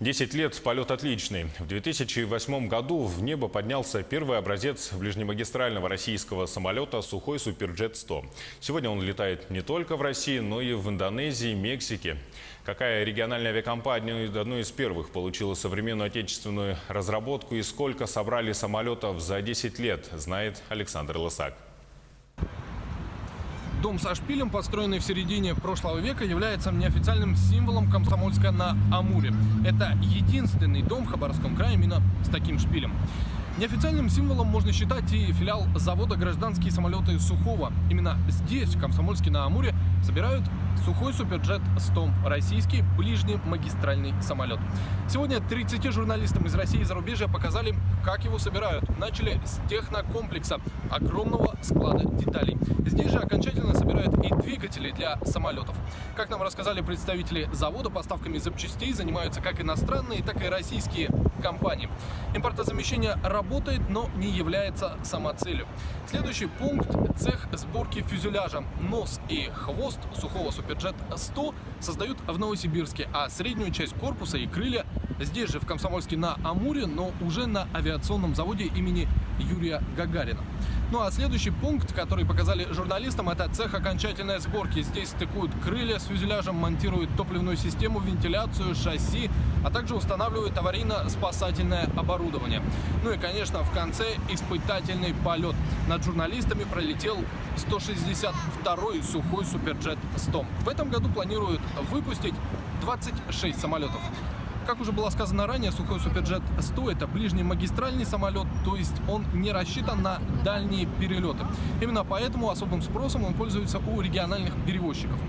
10 лет – полет отличный. В 2008 году в небо поднялся первый образец ближнемагистрального российского самолета «Сухой Суперджет-100». Сегодня он летает не только в России, но и в Индонезии, Мексике. Какая региональная авиакомпания одной из первых получила современную отечественную разработку и сколько собрали самолетов за 10 лет, знает Александр Лысак. Дом со шпилем, построенный в середине прошлого века, является неофициальным символом Комсомольска на Амуре. Это единственный дом в Хабаровском крае именно с таким шпилем. Неофициальным символом можно считать и филиал завода «Гражданские самолеты Сухого». Именно здесь, в Комсомольске на Амуре, собирают Сухой Суперджет-100, российский ближнемагистральный самолет. Сегодня 30 журналистам из России и зарубежья показали, как его собирают. Начали с технокомплекса, огромного склада деталей. Здесь же окончательно собирают и двигатели для самолетов. Как нам рассказали представители завода, поставками запчастей занимаются как иностранные, так и российские компании. Импортозамещение работает, но не является самоцелью. Следующий пункт – цех сборки фюзеляжа. Нос и хвост Сухого Суперджет-100 создают в Новосибирске, а среднюю часть корпуса и крылья здесь же, в Комсомольске на Амуре, но уже на авиационном заводе имени Юрия Гагарина. Ну а следующий пункт, который показали журналистам, это цех окончательной сборки. Здесь стыкуют крылья с фюзеляжем, монтируют топливную систему, вентиляцию, шасси, а также устанавливают аварийно-спасательное оборудование. Ну и, конечно, в конце испытательный полет. Над журналистами пролетел 162-й Сухой Суперджет-100. В этом году планируют выпустить 26 самолетов. Как уже было сказано ранее, Сухой Суперджет-100 – это ближнемагистральный самолет, то есть он не рассчитан на дальние перелеты. Именно поэтому особым спросом он пользуется у региональных перевозчиков.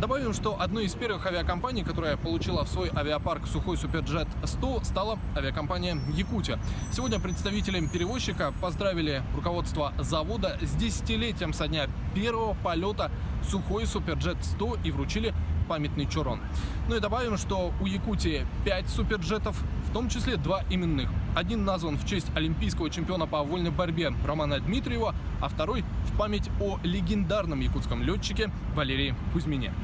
Добавим, что одной из первых авиакомпаний, которая получила в свой авиапарк Сухой Суперджет-100, стала авиакомпания «Якутия». Сегодня представители перевозчика поздравили руководство завода с 10-летием со дня первого полета Сухой Суперджет-100 и вручили памятный чурон. Ну и добавим, что у Якутии 5 суперджетов, в том числе 2 именных. Один назван в честь олимпийского чемпиона по вольной борьбе Романа Дмитриева, а второй в память о легендарном якутском летчике Валерии Кузьмине.